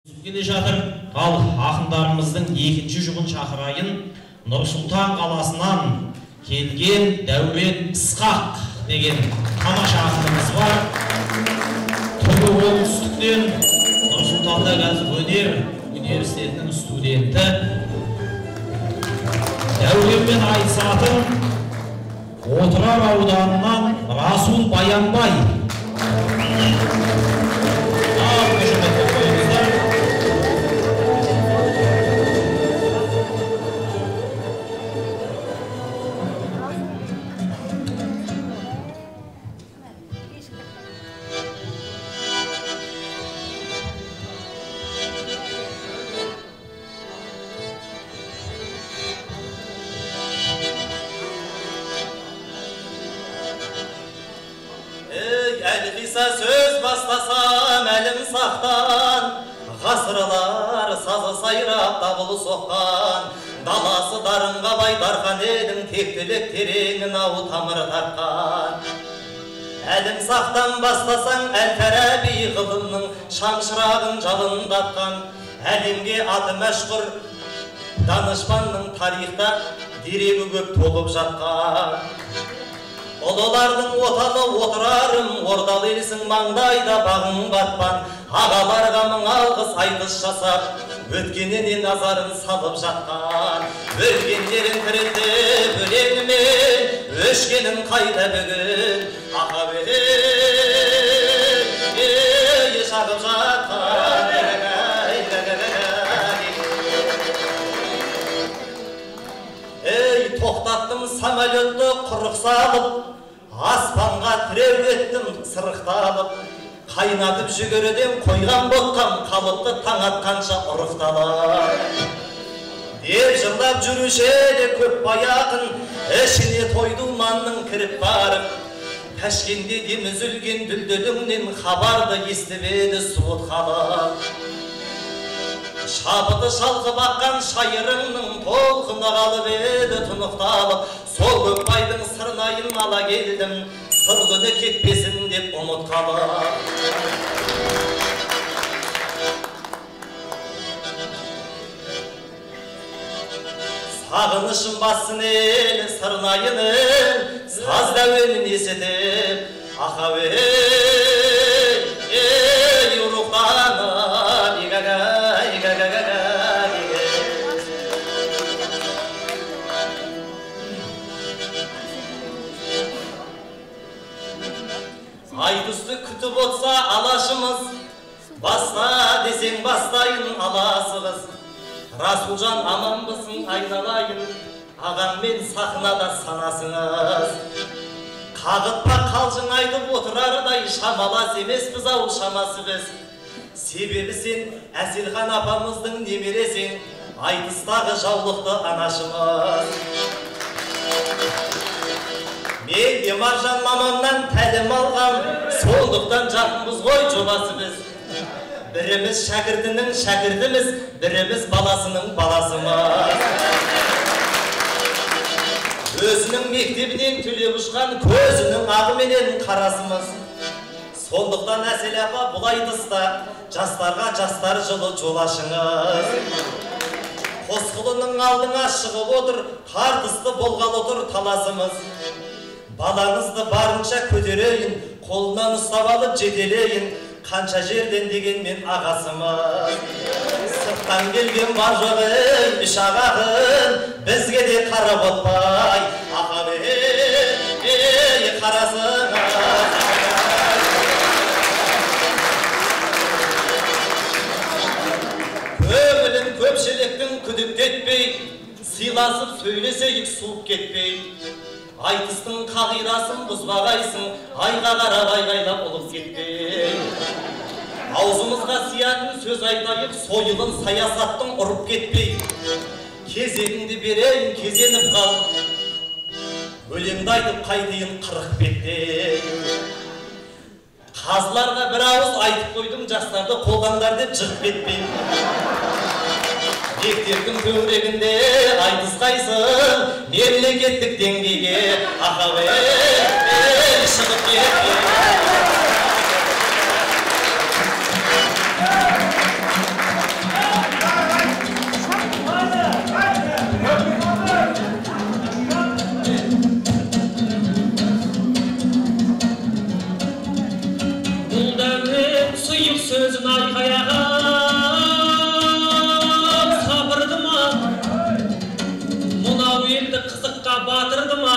Келе жатыр, ал ақындарымыздың екінші жұбын шақырайын Нұр-Сұлтан қаласынан келген Дәурен Ысқақ деген тамаша ақынымыз бар. Түбі оңтүстіктен Нұр-Сұлтанда қазір өнер университетінің студенті. Дәуренмен айтысатын Отырар ауданынан Расул Баянбай. Söz bastasam elim saqtan, ғасырлар сазы сайрап дабылы соққан, даласы дарынға бай дарқан елдің тектілік тереңін ау тамыр тартқан. Әлім сақтан бастасаң Әл-Фараби ғылымның шамшырағын жалындатқан, әлемге аты мәшһүр данышпанның тарихта дерегі көп толып жатқан. Ұлылардың отаны отырарым, ордалы елсің маңдайда бағың батпан, ағаларға мың алғыс айтыс жасап, өткеніне назарын салып жатқан. Өлгендерін тірілтіп өлеңімен, өшкенін қайта бүгін, ақабелен шағып жатқан. Тоқтаттым самолетті құрық салып, аспанға тіреп еттім сырықталып, қайнатып жүгіріден қойған боттам қалыпты таң атқанша ұрықталып. Деп жырлап жүруші де көп баяқын, ішіне тойды ұлманның кіріп барып, Ташкенде дем үзілген дүлдүліңнен хабарды естіп еді суыт қалып. Шабыты шалқып аққан шайырыңның толқыны қалып еді тұнықталып, сол көкбайдың сырнайын ала келдім, сырлыны кетпесін деп ұмыт қалып. Сағынышым бассын ел сырнайының, саз дәуенін есетіп, ақабел рухтанып, айтысты күтіп отса алашымыз, баста десең бастайын аласығыз. Расулжан аманбысың айналайын, ағаммен сахнада санасыңыз. Қағытпа қалжың айтып отырардай шамалас емеспіз ау шамасы біз. Себебі сен Әселхан апамыздың немересің, айтыстағы жаулықты анашымыз. Мен де Маржан мамамнан тәлім алған, сондықтан жақынбыз ғой жобасы біз. Біріміз шәкіртінің шәкіртіміз, біріміз баласының баласымыз. Өзінің мектебінен түлеп ұшқан, көзінің ағыменен қарасымыз. Сондықтан Әсел апа бұл айтыста, жастарға жастар жылы жол ашыңыз. Қосқұлының алдыңа шығып отыр, тартысты болғалы отыр таласымыз. Балаңызды барынша көтерейін, қолынан ұстап алып жетелейін, қанша жерден дегенмен ағасымыз. Сырттан келген бар жоғын, үш ағағын, бізге де қарап отпай, ақабел қарасыңыз. Көңілін көпшіліктің күдіктетпей, сыйласып сөйлесейік суып кетпей. Айтыстың қағидасын бұзбағайсың, айға қарап айғайлап ұлып кетпей. Аузымызға сиятын сөз айтайық, сойылын саясаттың ұрып кетпей. Кезегіңді берейін, кезеніп қал, өлеңді айтып қайтайын қырық беттей. Қазыларға бір ауыз айтып қойдым, жастарды қолдандар деп жығып кетпей. Мектептің төңірегінде айтысқайсың, мемлекеттік деңгейге ақабел шығып кетпей. сөзін айқаяған сабырды ма, мынау елді қызыққа батырды ма,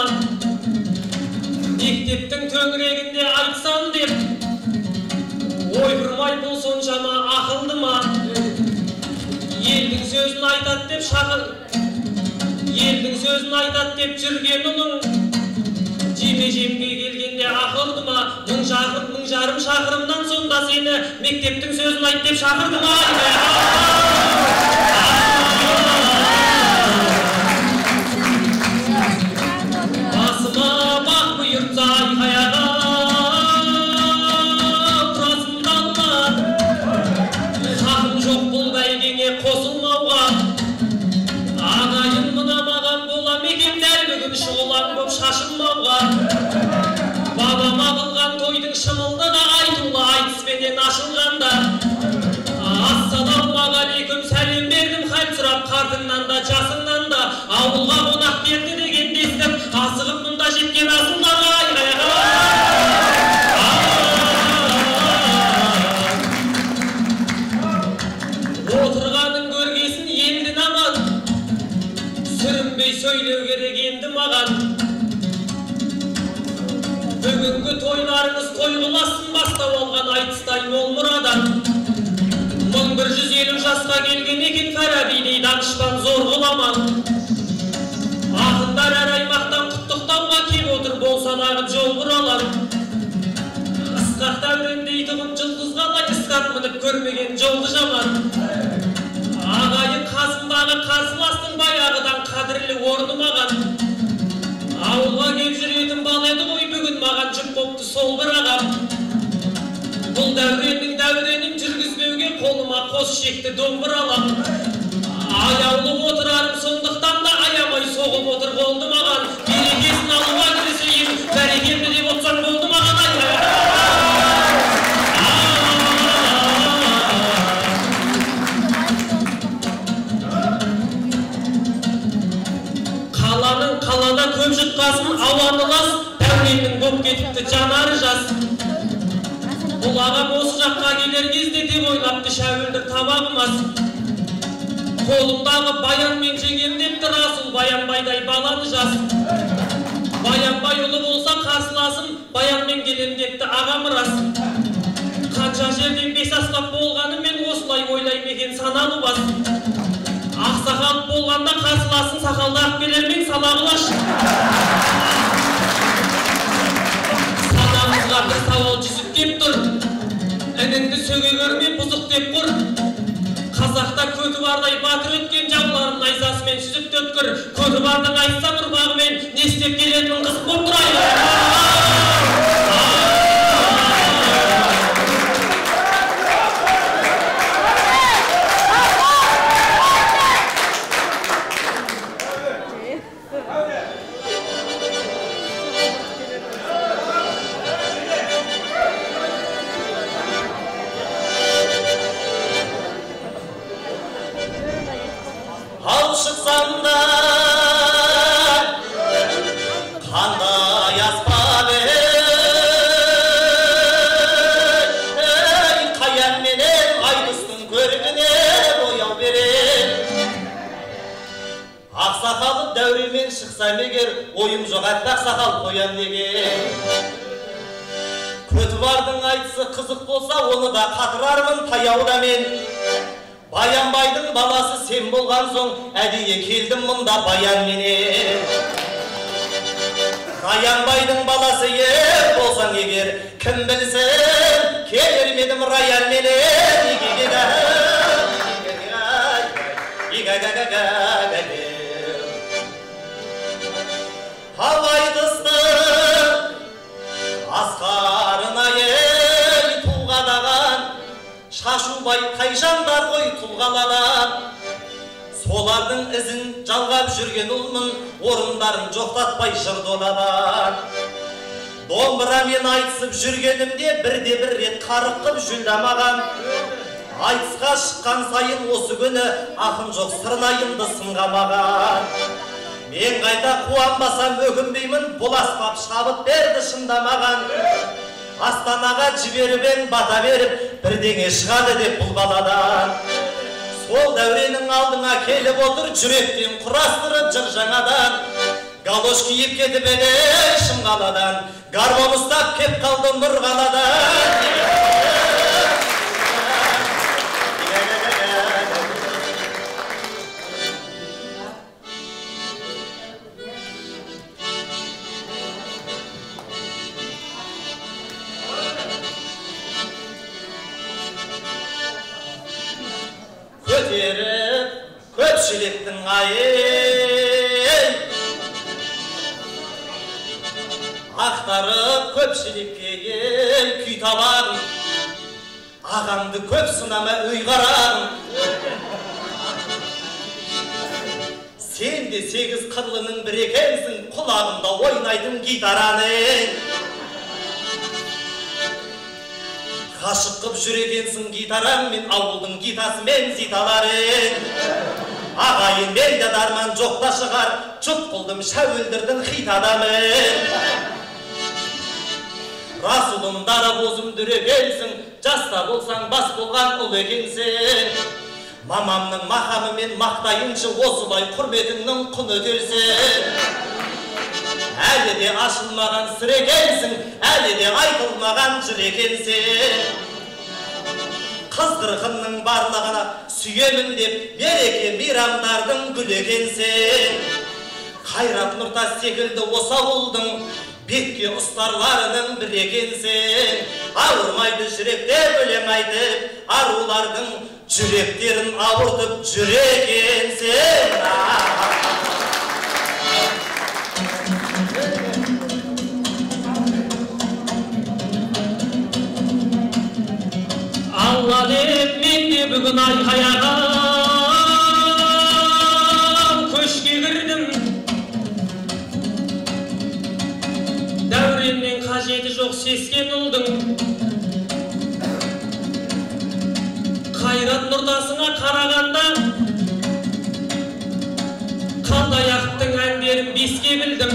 мектептің төңірегінде айтсам деп ойпырмай бұл соншама ақылды ма, елдің сөзін айтат деп елдің сөзін айтат деп жүрген ұлың жеме-жемге келгенде ақылды ма, мың жарым шақырымнан сонда сені мектептің сөзін айт деп шақырды ма? Басыма бақ бұйыртса айқаяға ұрасында алма, хақым жоқ бұл бәйгеңе қосылмауға, ағайын мына маған бола мекен дәл бүгін шұғылаң боп шашылмауға, бабама қылған тойдың шымылдығы айтулы айтыспенен ашылғанда, ассалаумағалейкум сәлем бердім хал сұрап қартыңнан да жасыңнан да, ауылға қонақ берді деген естіп асығып мұнда жеткен асылдарға айғайға. Отырғанын көргесін елдің аман, сүрінбей сөйлеу керек енді маған. Бүгінгі тойларыңыз той қыласын бастап алған айтыстай мол мұрадан. 1150 жасқа келген екен Фарабидей данышпан зор ғұламан. Ақындар әр аймақтан құттықтауға кеп отыр болса дағы жол бұралар. Ысқақ дәурендей тұғым жұлдыз қалай ысқақ мініп көрмеген жолды жаман. Ағайын қасымдағы қарсыластың баяғыдан қадірлі орны маған. Ауылға кеп жүретін бал еді ғой бүгін маған жүк бопты сол бір ағам. Бұл дәуренін жүргізбеуге қолыма қос шекті домбыр алам. Аяулы отырарым сондықтан да аямай соғып отыр болды маған. Берекесін алуға кірісейін, бәрекемді деп отсаң болды маған. Қалада көп жұтқасын ауаны лас, дәуреннің боп кетіпті жанары жас. Бұл ағам осы жаққа келер кезде деп ойлапты шәуілдір табағымас. Қолымдағы баянмен жеген депті Расул Баянбайдай баланы жас. Баянбай ұлы болса қарсыласым, баянмен келем депті ағам рас. Қанша жерден бес асқап болғанымен осылай ойлайм екен саналы бас. Ақсақал болғанда қарсыласын сақалдақ келермен салағылаш. Санамызға бір сауал жүзіп кеп тұр. Ініңді сөге көрме бұзық деп құр. Қазақта көті бардай батыр өткен жауларын найзасымен сүзіп төткір. Көті бардың айтсам ұрпағымен не істеп келетінің қызық боп тұрайын. Ойым жоқ әттақ сақал қоям деген. Көті бардың айтысы қызық болса, оны да қатырармын таяуда мен. Баянбайдың баласы сен болған соң, әдейі келдім мұнда баянменен. Баянбайдың баласы ел болсаң егер, кім білсін, келер медім раянменен. Havay kıstım, askarına ey tulgadağan, şaşubay kayşanlar koy tulgaladan. Solardın izin жалғап жүрген ұлмын, орындарын жоқтатпай жыр донадан. Домбырамен айтысып жүргенімде бірде-бір рет қарық қып жүлді маған. Айтысқа шыққан сайын осы күні, ақын жоқ сырнайымды сынғамаған. Мен қайта қуанбасам өкінбеймін, бұл аспап шабыт берді шындамаған. Астанаға жіберіп бата беріп бірдеңе шығады деп бұл баладан. Сол дәуренің алдыңа келіп отыр жүректен құрастырып жыр жаңадан. Галош киіп кетіп еді шымғаладан, гармон ұстап кеп қалды нұр қаладан. Көтеріп көпшіліктің айын, ақтарып көпшілікке күй табағын, ағамды көп сынама үй қарағын. Сен де 8 қырлының бір екенсің, құлағымда ойнайтын гитараның. Ғашық қып жүр екенсің гитарамен, ауылдың гитасымен зиталарын. Ағайын мен де дарман жоқта шығар, жұт қылдым шәуілдірдің хит адамын. Расулым дара бозым дүр екенсің, жаста болсаң бас болған ұл екенсің. Мамамның мақамымен мақтайыншы, осылай құрметіңнің құн өтелсің. Әлі де ашылмаған сыр екенсің, әлі де айтылмаған жыр екенсің. Қыз қырқынның барлығына сүйемін деп мереке мейрамдардың гүл екенсің. Қайрат Нұртас секілді осы ауылдың бетке ұстарларының бір екенсің. Ауырмайды жүректе өлең айтып, арулардың жүректерін ауыртып жүр екенсің. Алла деп мен де бүгін айқаяған көшке кірдім. Дәуреннен қажеті жоқ сескен ұлдың. Қайрат Нұртасыңа қарағанда Қалдаяқтың әндерін беске білдім.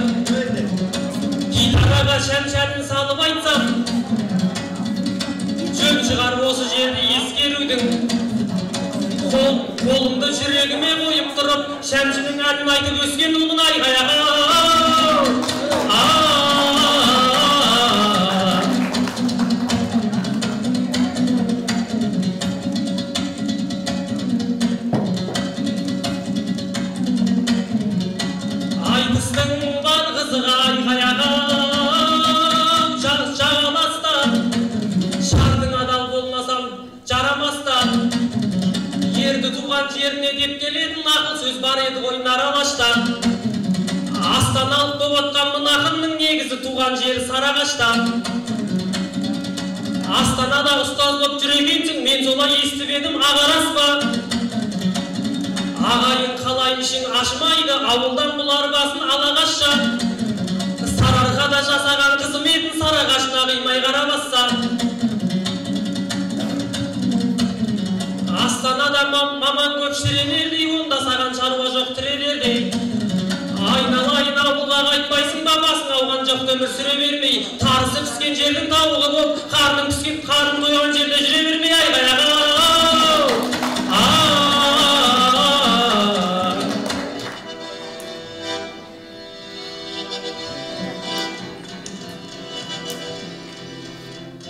Гитараға шәмшәтін салып айтсам, жөн шығар осы жерді ескерудің. Қолымды жүрегіме қойып тұрып, шәмшінің әнін айтып өскен ұлмын айғаяға. Айтыстың бар қызыға айғаяға, жағамастан, шардың адал болмасам жарамастан. Ерді туған жеріне деп келетін ақыл сөз бар еді ғой Наралашта. Астаналық болып отқан мына ақынның негізі туған жері Сарыағашта. Астанада ұстаз болып жүр екенсің, мен солай естіп едім, ағарас ба? Ағайын қалай ішің ашымайды, ауылдан бұлар басын алағашша. Сарыарқада жасаған қызметін Сарыағашына қимай қарамасса. Астанада маман көп шіренердей, онда саған шаруа жоқ тірелердей. Айналайын ауылға қайтпайсың ба, басың ауған жоқ өмір сүре бермей. Тарысы піскен жердің тауығы болып, қарның піскен қарның тойған жерде жүре бермей айғаяға.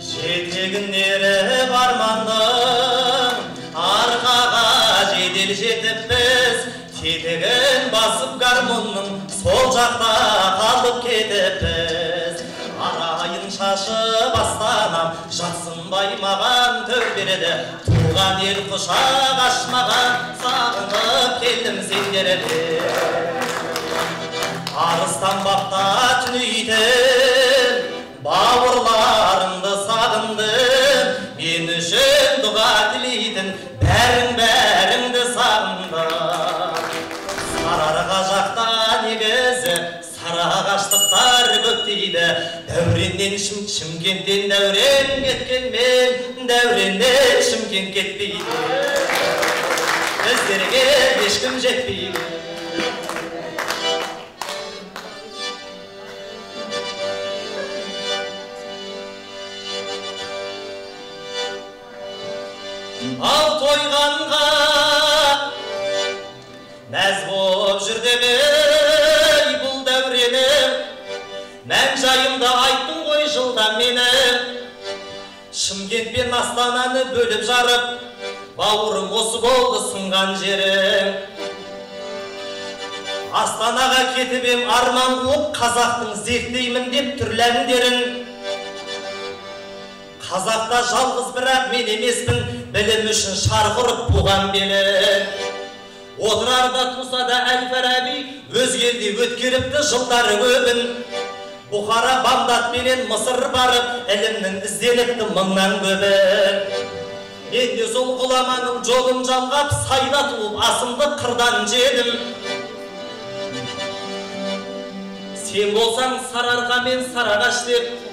Жетегіндері бармандың арқаға жедел жетіп біз, тетігін басып гармонның сол жақта қалып кетіп біз. Арайын шашып астанам, жатсынбай маған төкпереді, туған ел құшақ ашмаған, сағынып келдім сендерді. Арыстан бақта түнейтін бауырларымды сағындым, мен үшін дұға тілейтін бәріңді сағындым. Сарыарқа жақта негізі Сарыағаштықтар көп дейді, дәуреннен Шымкенттен дәурен кеткенмен, дәуреннен Шымкент кетпейді, біздерге ешкім жетпейді. ал тойғанға мәз боп жүр демей бұл дәуренім мән жайымды айттың ғой жылда мені Шымкент пен Астананы бөліп жарып бауырым осы болды сынған жерім Астанаға кетіп ем арман қуып қазақтың зерттеймін деп түрлі әндерін Қазақта жалғыз бірақ мен емеспін білім үшін шарқ ұрып туған белі Отырарда туса да Әл-Фараби өзгелде өткеріпті жылдары көбін Бұхара Бамдат менен Мысыр барып ілімнің ізденіпті мыңнан көбін Мен де сол ғұламаның жолын жалғап сайда туып асымды қырдан жедім Сен болсаң Сарыарқа мен Сарыағаш деп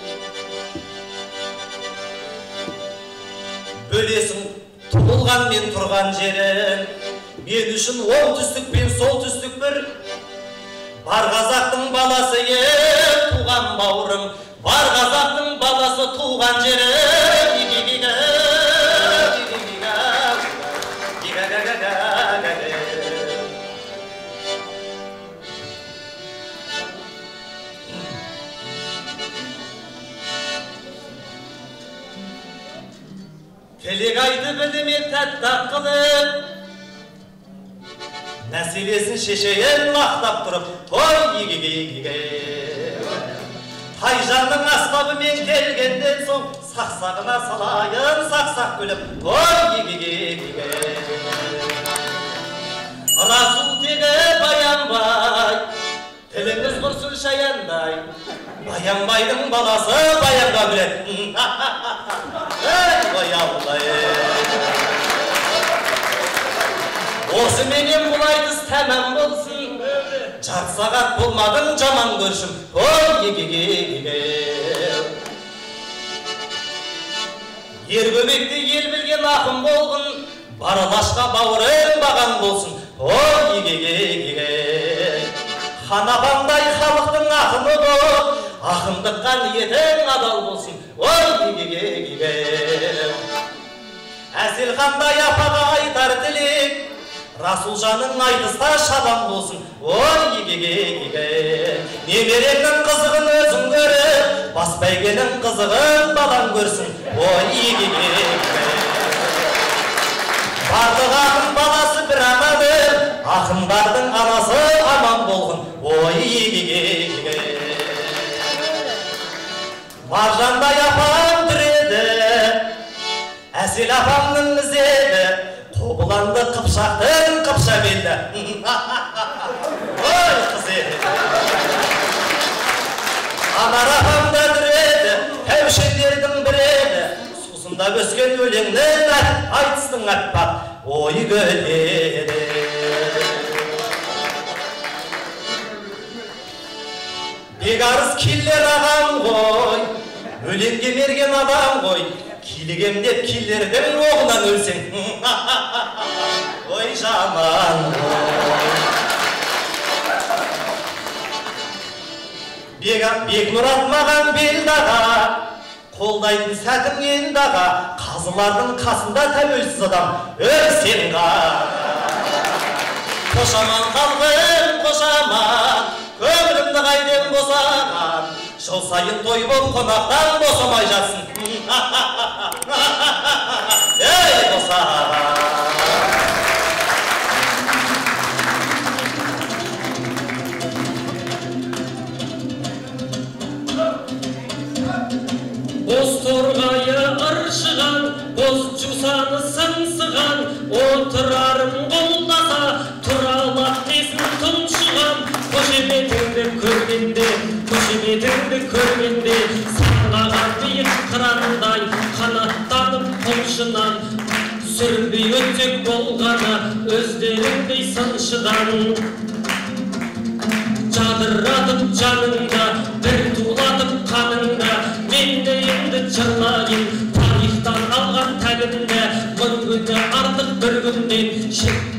бөлесің туылған мен тұрған жерін Мен үшін оңтүстік пен солтүстік бір Бар қазақтың баласы туған бауырым Бар қазақтың баласы туған жерім Тілек айды біліме тәттақ қылып Мәселесін шешейін мақтап тұрып Той егеге Тайжанның аспабымен келгенден соң Сақсағына салайын сақсақ күліп Той егеге Расул тегі баянбай Тіліңіз құрсын шаяндай Баянбайдың баласы баянға білет Осы менен бұл айтыс тәмам болсын Жарты сағат болмадың жаман көршім Ой, егеге Ергөбекте ел білген ақын болғын Баралашқа бауырын баған болсын Ой, егеге Ханабандай халықтың ақыны бол Ақындыққа ниетің адал болсын Ой, егеге Әселхандай апаға айтар тілек Расулжаның айтыста шабан болсын Ой, егеге Немереңнің қызығын өзің көріп Бас бәйгенің қызығын балан көрсін Ой, егеге Барлық ақын баласы бір аманы Ақындардың анасы аман болғын Ой, егеге Маржандай апам дүреді Әсел апамның ізеді Қобыланды қыпшақтың қыпша белді Ой, қыз еді Анар апам да дүреді Тәушендердің біреді Сусында өскен өлеңнің айтыстың аппақ Ой, көледі Бегарыз киллер ағам ғой Өлеңге мерген адам ғой Килігем деп киллердің оғынан өлсең Ой, жаман Бекмұрат маған белдаға Қолдайтын сәтім ендаға Қазылардың қасында тәуелсіз адам Өлсең Қошаман қалғым, қошаман Көңілімді қайден босаған Жыл сайын той бол қонақтан босамай жатсын Ей босаған Боз торғайы ыршыған Боз жусаны сыңсыған Отырарым қолдаса Тұралақ тесін тұншыған Көшеметіңді көргенде Саңғаған биік қырандай Қанаттанып құлшынан Сүрінбей өтсек болғаны Өздеріңдей сыншыдан Жадыратып жаныңда Бір тулатып қаныңда Мен де енді жырлайын Тарихтан алған тәгімді Мың күні артық бір күнден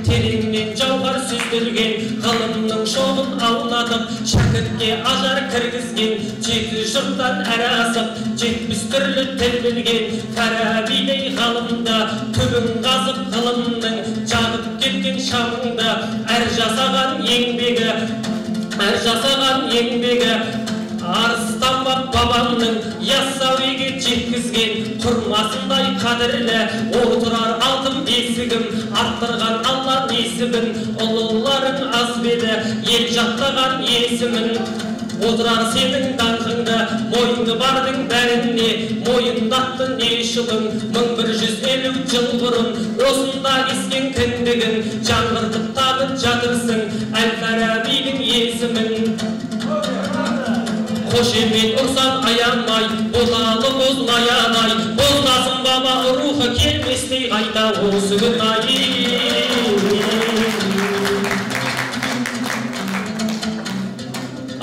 Тереңнен жауғар сөздерген Ғылымның шоғын аунатып Шәкіртке ажар кіргізген Жеті жұрттан әрі асып 70 түрлі тіл білген Фарабидей ғалымда Түбіңді ғылымның жағып кеткен шамында әр жасаған еңбегі арыстанбап бабамның яссауиге жеткізген құрмасындай қадірлі отырар алтын бесігім арттырған алла несібін ұлыларың аз беді ел жаттаған есімін отырар сенің даңқыңды мойынды бардың бәріне мойындаттың не шылың 1150 жыл бұрын осында кескен кіндігін жаңғыртып тағы жатырсың әл-фарабидің есімін қошемет ұрсан аямай боталы боз маямай боздасын баба рухы келместей қайта осы күн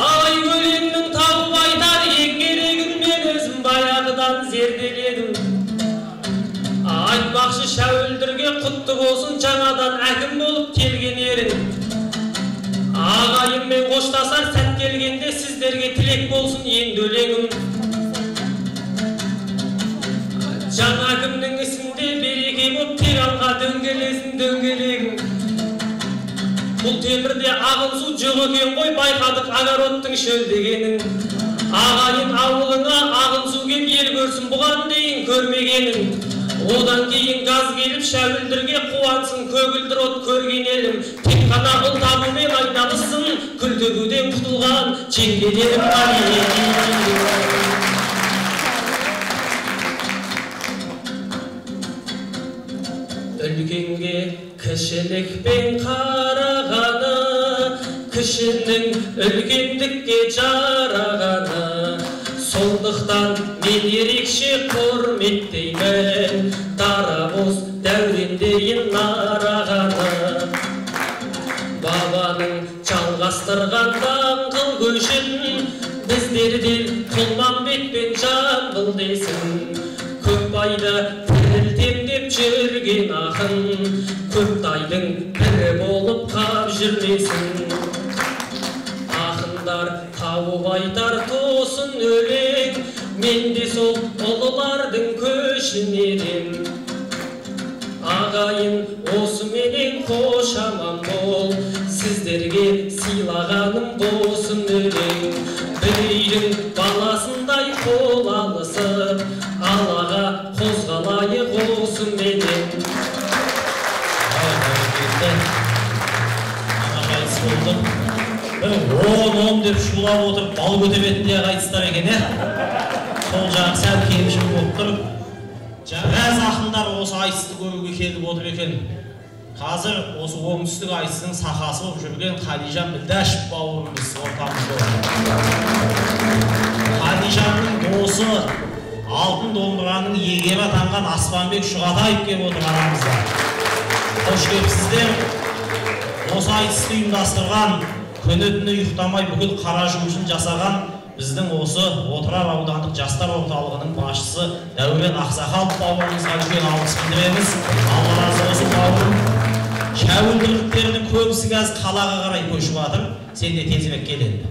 ай өлеңнің тауып айтар ең керегін мен өзім баяғыдан зерделедім айтпақшы шәуілдірге құтты болсын жаңадан әкім болып келген ерің ағайынмен қоштасар сәт келгенде сіздерге тілек болсын енді өлеңім жаңа әкімнің ісінде береке боп тек алға дөңгелесін дөңгелегім бұл темірде ағын су жоқ екен ғой байқадық огородтың шөлдегенін ағайын ауылыңа ағын су кеп ел көрсін бұған дейін көрмегенін одан кейін газ келіп шәуілдірге қуансын көгілдір от көрген елім тек қана ұл табумен айналысын күл төгуден құтылған жеңгелерім үлкенге кішілікпен қарағаны кішінің үлкендікке жарағаны сондықтан мен ерекше құрметтеймін дарабоз дәурендейін нарағаны бабаның жалғастырған даңғыл көшін біздерден құлмамбетпен жамбыл десін көкбайды тірілтемдеп жүрген ақын көктайдың бірі болып қап жүрмесін ақындар тауып айтар тосын өлең мен де сол ұлылардың көшінерем ағайын осыменен қош аман бол сіздерге сыйлағаным босын өлең бір үйдің баласындай қол алысып алаға қозғалайық осыменен он деп шулап отырып бал көтебетінде қайтыстар екен сол жағы сәл кемшін болып тұрып біраз ақындар осы айтысты көруге келіп отыр екен қазір осы оңтүстік айтысының сахасы болып жүрген Қадижан Білдәшев бауырымыз ортамызда Қадижанның досы алтын домбыраның иегері атанған Аспанбек Шұғатаев келіп отыр арамызда қош келіпсіздер осы айтысты ұйымдастырған күні-түні ұйықтамай бүкіл қара жұмысын жасаған біздің осы Отырар аудандық жастар орталығының басшысы Дәурен Ақсақалов бауырымызға үлкен алғыс білдіреміз. Алла разы болсын бауырым. Шәуілдіріктердің көбісі қазір қалаға қарай көшіп жатыр. Сен де тезірек кел енді.